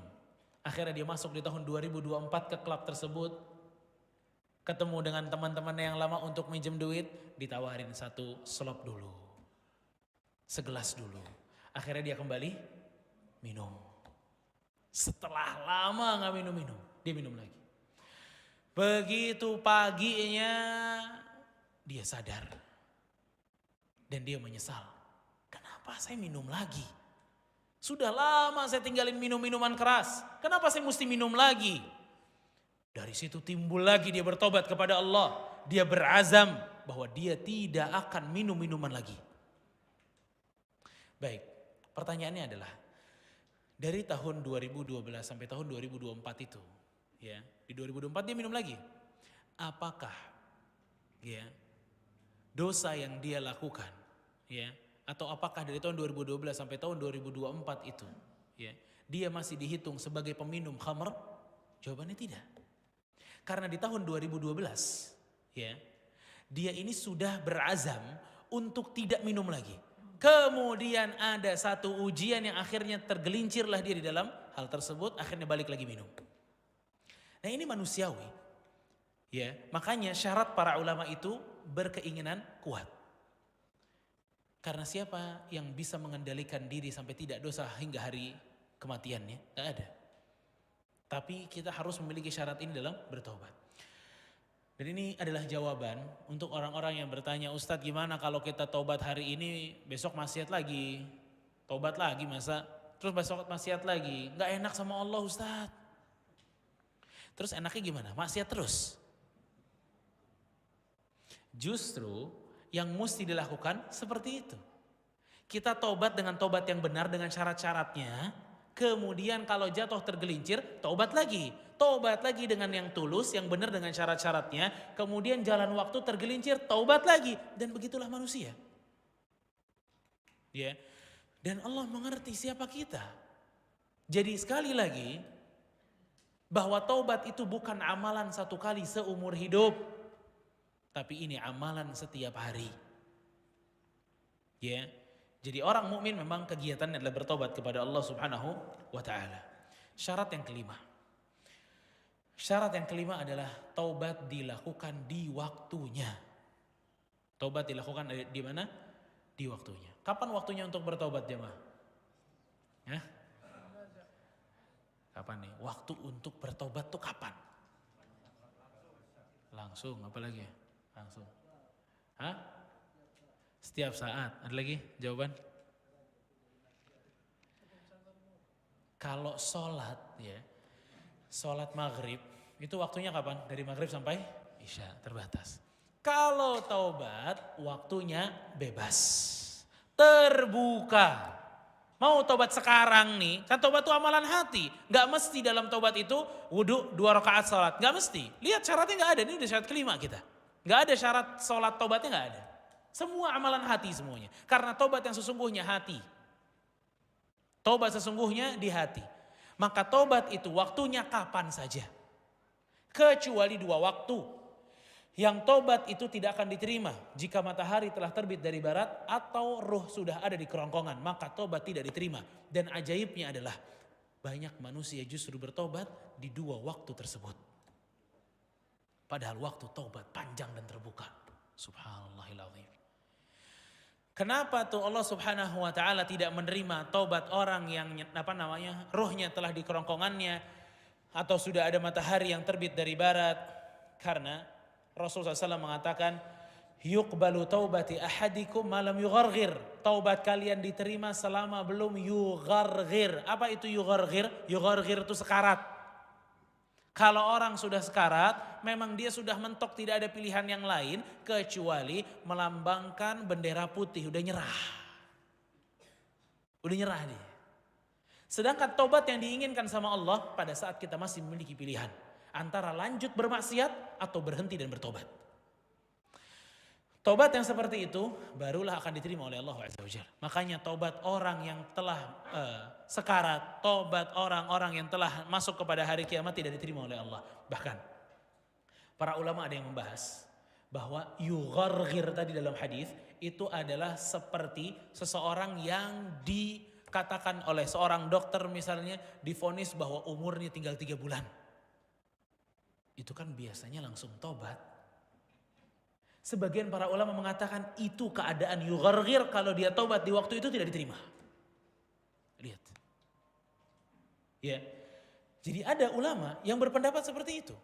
Akhirnya dia masuk di tahun 2024 ke klub tersebut. Ketemu dengan teman-teman yang lama untuk minjem duit. Ditawarin 1 slop dulu. Segelas dulu. Akhirnya dia kembali minum. Setelah lama gak minum-minum. Dia minum lagi. Begitu paginya dia sadar. Dan dia menyesal. Kenapa saya minum lagi? Sudah lama saya tinggalin minum-minuman keras. Kenapa saya mesti minum lagi? Dari situ timbul lagi dia bertobat kepada Allah. Dia berazam bahwa dia tidak akan minum minuman lagi. Baik, pertanyaannya adalah dari tahun 2012 sampai tahun 2024 itu, ya, di 2024 dia minum lagi. Apakah ya dosa yang dia lakukan, ya, atau apakah dari tahun 2012 sampai tahun 2024 itu, ya, dia masih dihitung sebagai peminum khamr? Jawabannya tidak. Karena di tahun 2012, ya, dia ini sudah berazam untuk tidak minum lagi. Kemudian ada satu ujian yang akhirnya tergelincirlah dia di dalam hal tersebut, akhirnya balik lagi minum. Nah ini manusiawi, ya, makanya syarat para ulama itu berkeinginan kuat. Karena siapa yang bisa mengendalikan diri sampai tidak dosa hingga hari kematiannya? Tidak ada. Tapi kita harus memiliki syarat ini dalam bertobat. Dan ini adalah jawaban untuk orang-orang yang bertanya, Ustadz gimana kalau kita tobat hari ini, besok maksiat lagi. Tobat lagi masa? Terus besok maksiat lagi. Gak enak sama Allah Ustadz. Terus enaknya gimana? Maksiat terus. Justru yang mesti dilakukan seperti itu. Kita tobat dengan tobat yang benar dengan syarat-syaratnya. Kemudian kalau jatuh tergelincir, tobat lagi. Tobat lagi dengan yang tulus, yang benar dengan syarat-syaratnya. Kemudian jalan waktu tergelincir, tobat lagi. Dan begitulah manusia. Ya. Dan Allah mengerti siapa kita. Jadi sekali lagi, bahwa taubat itu bukan amalan satu kali seumur hidup. Tapi ini amalan setiap hari. Ya. Jadi orang mukmin memang kegiatannya adalah bertobat kepada Allah Subhanahu wa taala. Syarat yang kelima. Syarat yang kelima adalah taubat dilakukan di waktunya. Taubat dilakukan di mana? Di waktunya. Kapan waktunya untuk bertobat jemaah? Ya? Kapan nih? Waktu untuk bertobat tuh kapan? Langsung, apa lagi? Langsung. Hah? Setiap saat. Ada lagi jawaban? Kalau sholat ya, sholat maghrib itu waktunya kapan? Dari maghrib sampai isya, terbatas. Kalau taubat waktunya bebas, terbuka. Mau taubat sekarang nih, kan taubat itu amalan hati. Gak mesti dalam taubat itu wudhu 2 rakaat sholat, gak mesti. Lihat syaratnya gak ada, ini udah syarat kelima kita. Gak ada syarat sholat taubatnya gak ada. Semua amalan hati semuanya. Karena tobat yang sesungguhnya hati. Tobat sesungguhnya di hati. Maka tobat itu waktunya kapan saja. Kecuali 2 waktu. Yang tobat itu tidak akan diterima jika matahari telah terbit dari barat atau ruh sudah ada di kerongkongan. Maka tobat tidak diterima. Dan ajaibnya adalah banyak manusia justru bertobat di 2 waktu tersebut. Padahal waktu tobat panjang dan terbuka. Subhanallahiladzim. Kenapa tuh Allah Subhanahu wa taala tidak menerima taubat orang yang ruhnya telah di kerongkongannya atau sudah ada matahari yang terbit dari barat? Karena Rasulullah SAW mengatakan yuqbalu taubati ahadikum malam yugharghir. Taubat kalian diterima selama belum yugharghir. Apa itu yugharghir? Yugharghir itu sekarat. Kalau orang sudah sekarat, memang dia sudah mentok, tidak ada pilihan yang lain kecuali melambangkan bendera putih, udah nyerah. Udah nyerah dia. Sedangkan tobat yang diinginkan sama Allah pada saat kita masih memiliki pilihan antara lanjut bermaksiat atau berhenti dan bertobat. Tobat yang seperti itu barulah akan diterima oleh Allah Azza wa Jalla. Makanya tobat orang yang telah sekarat, tobat orang-orang yang telah masuk kepada hari kiamat tidak diterima oleh Allah. Bahkan para ulama ada yang membahas bahwa yugharghir tadi dalam hadis itu adalah seperti seseorang yang dikatakan oleh seorang dokter misalnya divonis bahwa umurnya tinggal 3 bulan. Itu kan biasanya langsung tobat. Sebagian para ulama mengatakan itu keadaan yugharghir, kalau dia taubat di waktu itu tidak diterima. Lihat. Ya. Jadi ada ulama yang berpendapat seperti itu.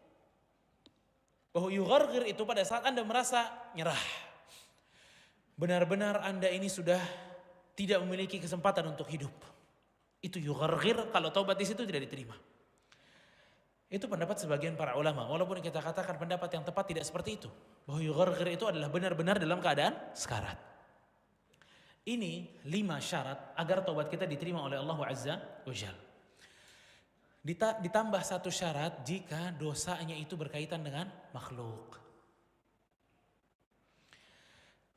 Bahwa yugharghir itu pada saat Anda merasa nyerah. Benar-benar Anda ini sudah tidak memiliki kesempatan untuk hidup. Itu yugharghir, kalau taubat di situ tidak diterima. Itu pendapat sebagian para ulama. Walaupun kita katakan pendapat yang tepat tidak seperti itu. Bahwa yugharghir itu adalah benar-benar dalam keadaan sekarat. Ini 5 syarat agar taubat kita diterima oleh Allah Azza wa Jalla. Ditambah 1 syarat jika dosanya itu berkaitan dengan makhluk.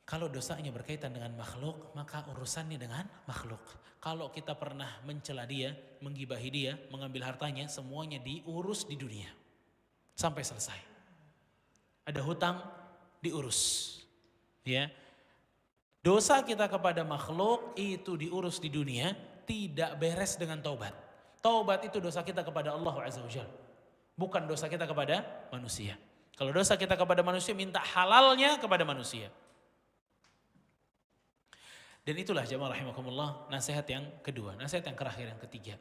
Kalau dosanya berkaitan dengan makhluk, maka urusannya dengan makhluk. Kalau kita pernah mencela dia, menggibahi dia, mengambil hartanya, semuanya diurus di dunia. Sampai selesai. Ada hutang, diurus. Ya. Dosa kita kepada makhluk itu diurus di dunia, tidak beres dengan taubat. Taubat itu dosa kita kepada Allah Azza wa Jalla. Bukan dosa kita kepada manusia. Kalau dosa kita kepada manusia, minta halalnya kepada manusia. Dan itulah jamaah rahimakumullah nasihat yang kedua, nasihat yang terakhir, yang ketiga.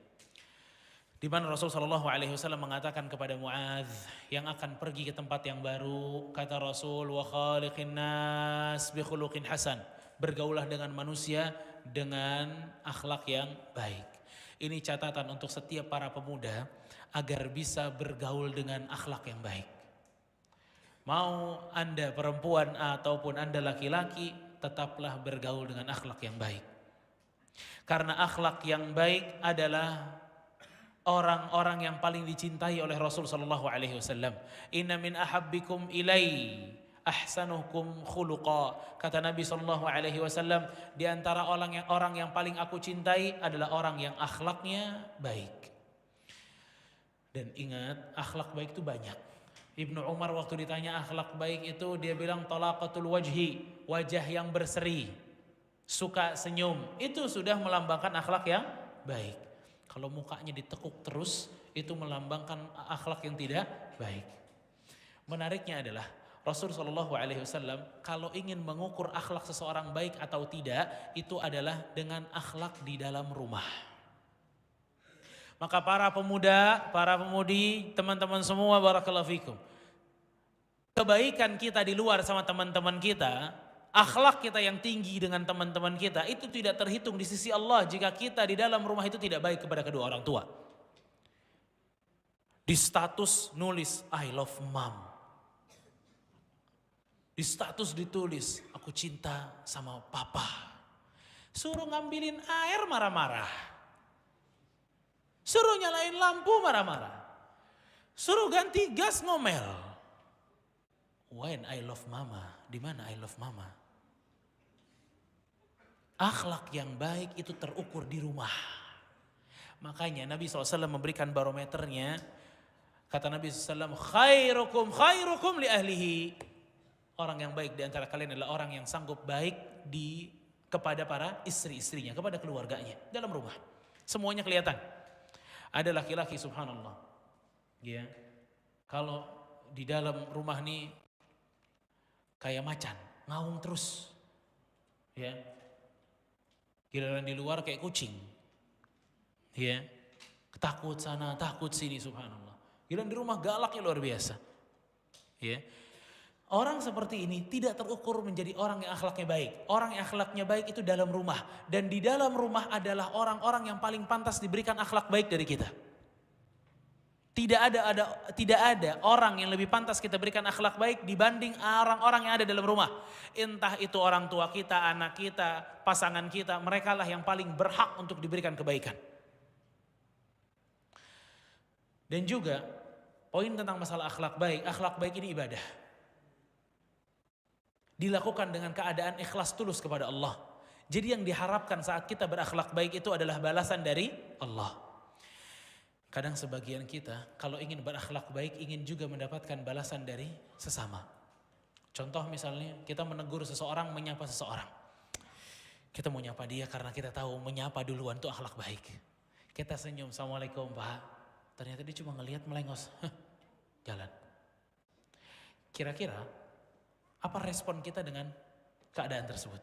Di mana Rasulullah SAW mengatakan kepada Muadz yang akan pergi ke tempat yang baru, kata Rasul, wa khaliqin nas bi khuluqin hasan. Bergaulah dengan manusia dengan akhlak yang baik. Ini catatan untuk setiap para pemuda agar bisa bergaul dengan akhlak yang baik. Mau Anda perempuan ataupun Anda laki-laki, tetaplah bergaul dengan akhlak yang baik. Karena akhlak yang baik adalah orang-orang yang paling dicintai oleh Rasul sallallahu alaihi wasallam. Inna min ahabbikum ilai ahsanukum khuluqa. Kata Nabi sallallahu alaihi wasallam, di antara orang yang paling aku cintai adalah orang yang akhlaknya baik. Dan ingat, akhlak baik itu banyak. Ibnu Umar waktu ditanya akhlak baik itu, dia bilang talaqatul wajhi, wajah yang berseri, suka senyum, itu sudah melambangkan akhlak yang baik. Kalau mukanya ditekuk terus, itu melambangkan akhlak yang tidak baik. Menariknya adalah Rasul Shallallahu Alaihi Wasallam kalau ingin mengukur akhlak seseorang baik atau tidak, itu adalah dengan akhlak di dalam rumah. Maka para pemuda, para pemudi, teman-teman semua, barakallahu fikum, kebaikan kita di luar sama teman-teman kita, akhlak kita yang tinggi dengan teman-teman kita, itu tidak terhitung di sisi Allah jika kita di dalam rumah itu tidak baik kepada kedua orang tua. Di status nulis I love mom, di status ditulis aku cinta sama papa. Suruh ngambilin air marah-marah, suruh nyalain lampu marah-marah, suruh ganti gas ngomel. When I love mama, di mana I love mama? Akhlak yang baik itu terukur di rumah. Makanya Nabi SAW memberikan barometernya. Kata Nabi SAW, khairukum li ahlihi. Orang yang baik di antara kalian adalah orang yang sanggup baik kepada para istri-istrinya, kepada keluarganya, dalam rumah. Semuanya kelihatan. Ada laki-laki subhanallah, ya, kalau di dalam rumah nih kayak macan, ngaung terus, ya. Giliran di luar kayak kucing, ya, takut sana, takut sini, subhanallah. Giliran di rumah galaknya luar biasa, ya. Orang seperti ini tidak terukur menjadi orang yang akhlaknya baik. Orang yang akhlaknya baik itu dalam rumah. Dan di dalam rumah adalah orang-orang yang paling pantas diberikan akhlak baik dari kita. Tidak ada orang yang lebih pantas kita berikan akhlak baik dibanding orang-orang yang ada dalam rumah. Entah itu orang tua kita, anak kita, pasangan kita, mereka lah yang paling berhak untuk diberikan kebaikan. Dan juga poin tentang masalah akhlak baik ini ibadah. Dilakukan dengan keadaan ikhlas tulus kepada Allah. Jadi yang diharapkan saat kita berakhlak baik itu adalah balasan dari Allah. Kadang sebagian kita kalau ingin berakhlak baik ingin juga mendapatkan balasan dari sesama. Contoh misalnya kita menegur seseorang, menyapa seseorang. Kita mau nyapa dia karena kita tahu menyapa duluan itu akhlak baik. Kita senyum, assalamualaikum Pak. Ternyata dia cuma ngelihat melengos. Jalan. Kira-kira apa respon kita dengan keadaan tersebut?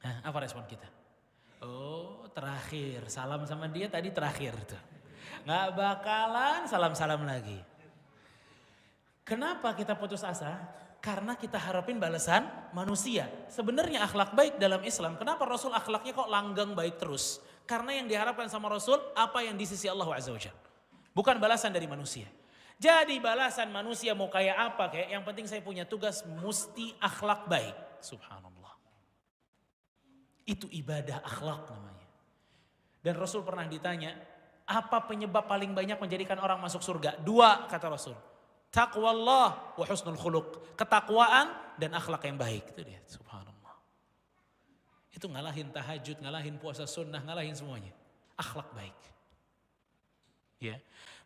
Apa respon kita? Oh, terakhir salam sama dia tadi terakhir tuh. Nggak bakalan salam-salam lagi. Kenapa kita putus asa? Karena kita harapin balasan manusia. Sebenarnya akhlak baik dalam Islam, kenapa Rasul akhlaknya kok langgang baik terus? Karena yang diharapkan sama Rasul apa yang di sisi Allah Azza wa Jalla. Bukan balasan dari manusia. Jadi balasan manusia mau kayak apa kayak, yang penting saya punya tugas mesti akhlak baik. Subhanallah. Itu ibadah akhlak namanya. Dan Rasul pernah ditanya, apa penyebab paling banyak menjadikan orang masuk surga? 2 kata Rasul. Taqwallah wa husnul khuluq. Ketakwaan dan akhlak yang baik. Itu dia, subhanallah. Itu ngalahin tahajud, ngalahin puasa sunnah, ngalahin semuanya. Akhlak baik. Ya.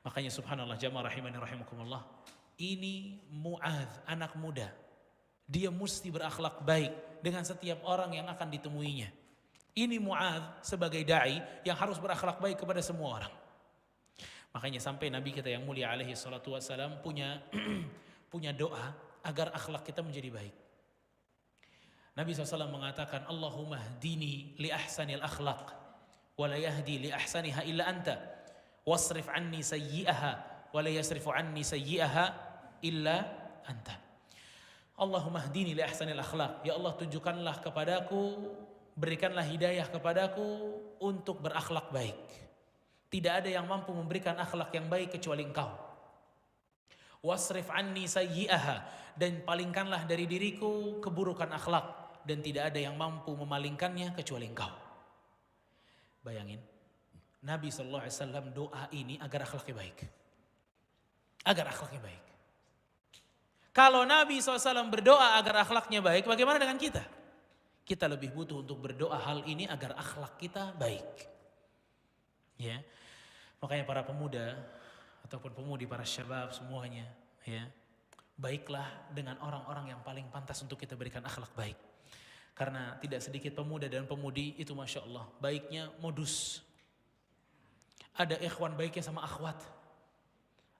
Makanya subhanallah jamaah rahimani rahimakumullah. Ini Mu'adz, anak muda. Dia mesti berakhlak baik dengan setiap orang yang akan ditemuinya. Ini Mu'adz sebagai da'i yang harus berakhlak baik kepada semua orang. Makanya sampai Nabi kita yang mulia alaihi salatu wassalam punya doa agar akhlak kita menjadi baik. Nabi SAW mengatakan, Allahumma hdini li ahsanil akhlaq wa la yahdi li ahsaniha illa anta. Wasrif anni sayyi'aha wa la yasrifu anni sayyi'aha illa anta. Allahumma hdini li ahsanil akhlaq. Ya Allah, tunjukkanlah kepadaku, berikanlah hidayah kepadaku untuk berakhlak baik. Tidak ada yang mampu memberikan akhlak yang baik kecuali Engkau. Wasrif anni sayyi'aha, dan palingkanlah dari diriku keburukan akhlak, dan tidak ada yang mampu memalingkannya kecuali engkau. Bayangin, Nabi SAW doa ini agar akhlaknya baik. Agar akhlaknya baik. Kalau Nabi SAW berdoa agar akhlaknya baik, bagaimana dengan kita? Kita lebih butuh untuk berdoa hal ini agar akhlak kita baik. Ya, makanya para pemuda ataupun pemudi, para syabab semuanya, ya, baiklah dengan orang-orang yang paling pantas untuk kita berikan akhlak baik. Karena tidak sedikit pemuda dan pemudi itu Masya Allah baiknya modus. Ada ikhwan baiknya sama akhwat,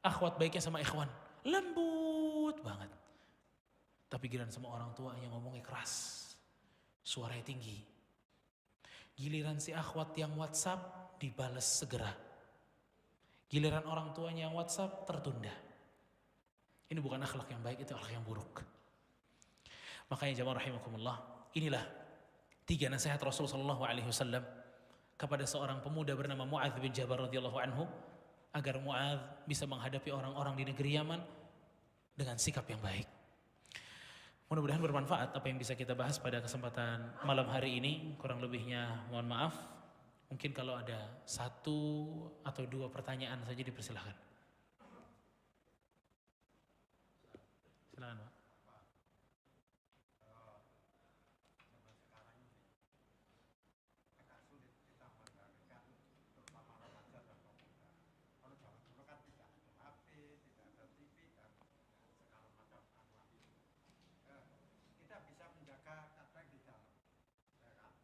akhwat baiknya sama ikhwan, lembut banget. Tapi giliran sama orang tua yang ngomongnya keras, suaranya tinggi. Giliran si akhwat yang WhatsApp dibales segera. Giliran orang tuanya yang WhatsApp tertunda. Ini bukan akhlak yang baik, itu akhlak yang buruk. Makanya jamaah rahimakumullah, inilah 3 nasihat Rasulullah SAW kepada seorang pemuda bernama Mu'adz bin Jabal radhiyallahu anhu, agar Mu'adz bisa menghadapi orang-orang di negeri Yaman dengan sikap yang baik. Mudah-mudahan bermanfaat apa yang bisa kita bahas pada kesempatan malam hari ini. Kurang lebihnya mohon maaf. Mungkin kalau ada 1 atau 2 pertanyaan saja dipersilahkan. Silakan, Pak.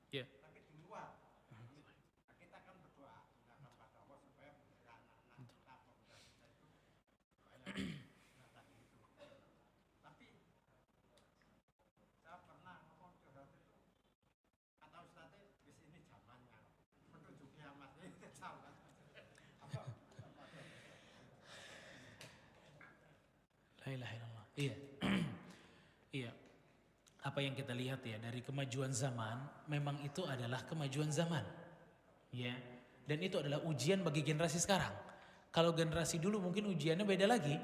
Ya. La ilaha illallah. Iya. Iya. Apa yang kita lihat ya dari kemajuan zaman, memang itu adalah kemajuan zaman. Ya. Dan itu adalah ujian bagi generasi sekarang. Kalau generasi dulu mungkin ujiannya beda lagi.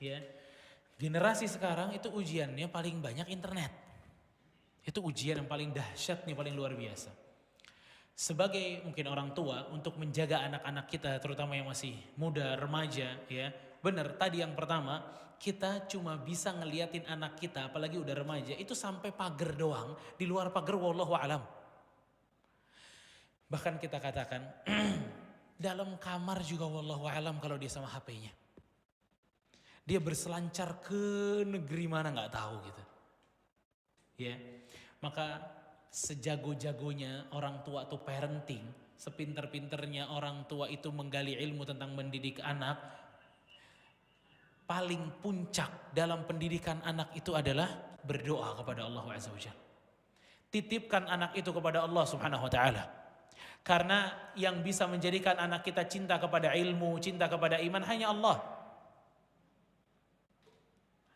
Ya. Generasi sekarang itu ujiannya paling banyak internet. Itu ujian yang paling dahsyat nih, paling luar biasa. Sebagai mungkin orang tua untuk menjaga anak-anak kita terutama yang masih muda, remaja, ya. Benar, tadi yang pertama, kita cuma bisa ngeliatin anak kita apalagi udah remaja itu sampai pagar doang, di luar pagar wallahu alam. Bahkan kita katakan dalam kamar juga wallahu alam kalau dia sama HP-nya. Dia berselancar ke negeri mana nggak tahu gitu. Ya. Maka sejago-jagonya orang tua atau parenting, sepinter-pinternya orang tua itu menggali ilmu tentang mendidik anak, paling puncak dalam pendidikan anak itu adalah berdoa kepada Allah Azza wa Jalla. Titipkan anak itu kepada Allah Subhanahu wa taala. Karena yang bisa menjadikan anak kita cinta kepada ilmu, cinta kepada iman hanya Allah.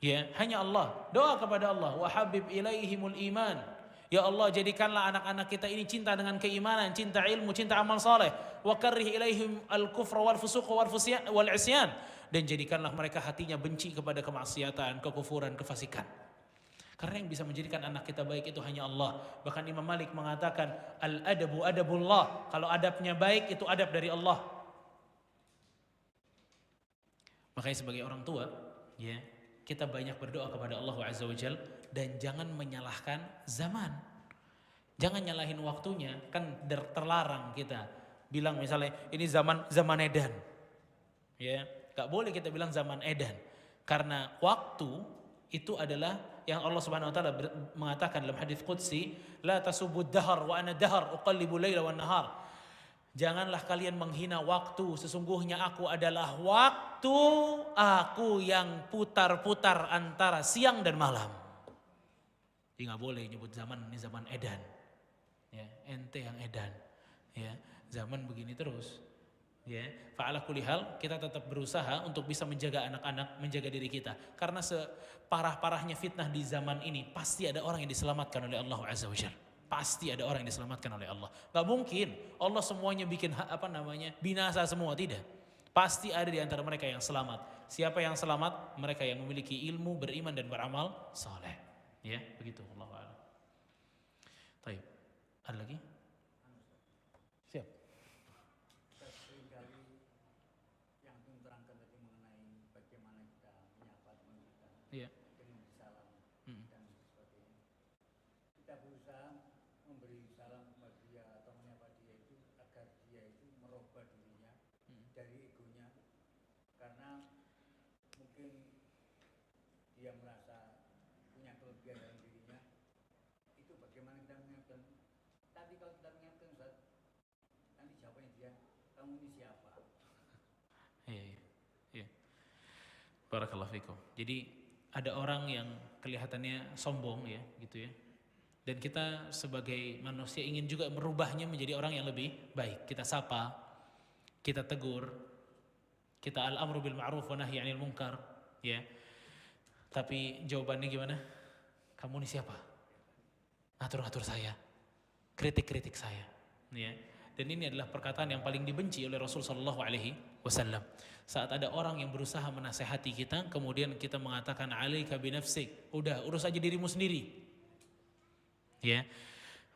Ya, hanya Allah. Doa kepada Allah, wa habib ilaihimul iman. Ya Allah, jadikanlah anak-anak kita ini cinta dengan keimanan, cinta ilmu, cinta amal saleh. Wa karrih ilaihim al-kufra wal fusuq wal isyan. Dan jadikanlah mereka hatinya benci kepada kemaksiatan, kekufuran, kefasikan. Karena yang bisa menjadikan anak kita baik itu hanya Allah. Bahkan Imam Malik mengatakan, al-adabu adabullah. Kalau adabnya baik itu adab dari Allah. Makanya sebagai orang tua, ya, kita banyak berdoa kepada Allah Azza wa Jalla dan jangan menyalahkan zaman. Jangan nyalahin waktunya, kan terlarang kita bilang misalnya ini zaman edan. Ya, gak boleh kita bilang zaman edan. Karena waktu itu adalah yang Allah Subhanahu wa taala mengatakan dalam hadis qudsi, la tasubud dahar wa ana dahar uqallibu laila wan nahar. Janganlah kalian menghina waktu, sesungguhnya aku adalah waktu, aku yang putar-putar antara siang dan malam. Jadi gak boleh nyebut zaman ini zaman edan. Ya, ente yang edan. Ya, zaman begini terus. Ya, fa'ala kulli hal kita tetap berusaha untuk bisa menjaga anak-anak, menjaga diri kita. Karena separah-parahnya fitnah di zaman ini pasti ada orang yang diselamatkan oleh Allah Azza wa Jalla. Pasti ada orang yang diselamatkan oleh Allah. Gak mungkin Allah semuanya bikin binasa semua, tidak. Pasti ada di antara mereka yang selamat. Siapa yang selamat? Mereka yang memiliki ilmu, beriman dan beramal saleh. Ya, begitu. Allahu a'lam. Baik. Ada lagi? Siap. Iya. Dan sebagainya. Kita berusaha memberi salam kepada dia atau menyapa dia itu agar dia itu merubah dirinya dari egonya, karena mungkin dia merasa punya kelebihan dalam dirinya. Itu bagaimana kita mengingatkan. Tapi kalau kita mengingatkan, Ustaz, nanti jawabannya dia, kamu ini siapa? Iya. Barakallahu fikum. Jadi ada orang yang kelihatannya sombong ya, gitu ya. Dan kita sebagai manusia ingin juga merubahnya menjadi orang yang lebih baik. Kita sapa, kita tegur, kita al-amru bil ma'ruf wa nahyi 'anil munkar, ya. Tapi jawabannya gimana? Kamu ini siapa? Atur-atur saya, kritik-kritik saya, ya. Dan ini adalah perkataan yang paling dibenci oleh Rasul sallallahu alaihi wasallam. Saat ada orang yang berusaha menasehati kita, kemudian kita mengatakan alaika binafsik, udah urus aja dirimu sendiri. Ya.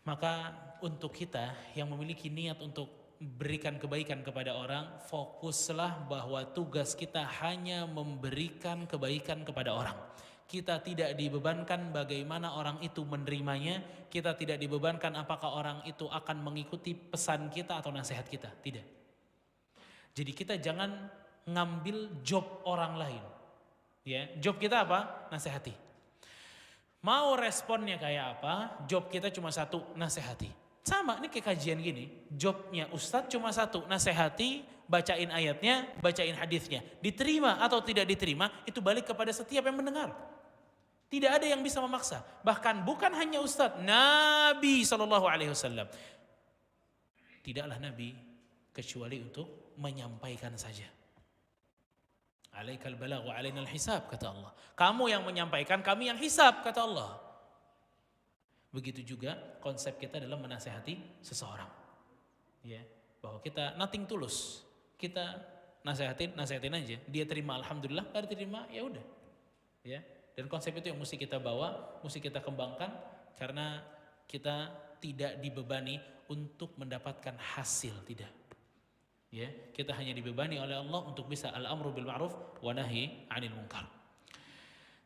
Maka untuk kita yang memiliki niat untuk berikan kebaikan kepada orang, fokuslah bahwa tugas kita hanya memberikan kebaikan kepada orang. Kita tidak dibebankan bagaimana orang itu menerimanya, kita tidak dibebankan apakah orang itu akan mengikuti pesan kita atau nasihat kita, tidak. Jadi kita jangan ngambil job orang lain. Ya, job kita apa? Nasihati. Mau responnya kayak apa? Job kita cuma satu, nasihati. Sama, ini kayak kajian gini, jobnya Ustadz cuma satu, nasihati, bacain ayatnya, bacain hadisnya. Diterima atau tidak diterima, itu balik kepada setiap yang mendengar. Tidak ada yang bisa memaksa. Bahkan bukan hanya Ustadz, Nabi SAW. Tidaklah Nabi kecuali untuk menyampaikan saja. Alaikal balagh wa alainal hisab, kata Allah. Kamu yang menyampaikan, kami yang hisab, kata Allah. Begitu juga konsep kita dalam menasehati seseorang. Ya, bahwa kita nothing tulus. Kita nasihatin aja. Dia terima alhamdulillah, enggak diterima ya udah. Ya. Dan konsep itu yang mesti kita bawa, mesti kita kembangkan, karena kita tidak dibebani untuk mendapatkan hasil, tidak. Ya, kita hanya dibebani oleh Allah untuk bisa al-amru bil ma'ruf wa nahyi 'anil munkar.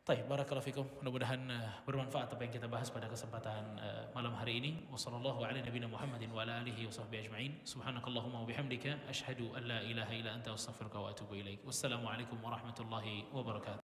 Baik, barakallahu fikum. Mudah-mudahan bermanfaat apa yang kita bahas pada kesempatan malam hari ini. Wassallallahu ala nabiyina Muhammadin wa ala alihi wa sahbihi ajma'in. Subhanakallahumma wa bihamdika asyhadu an la ilaha illa anta astaghfiruka wa atubu ilaik. Wassalamu alaikum warahmatullahi wabarakatuh.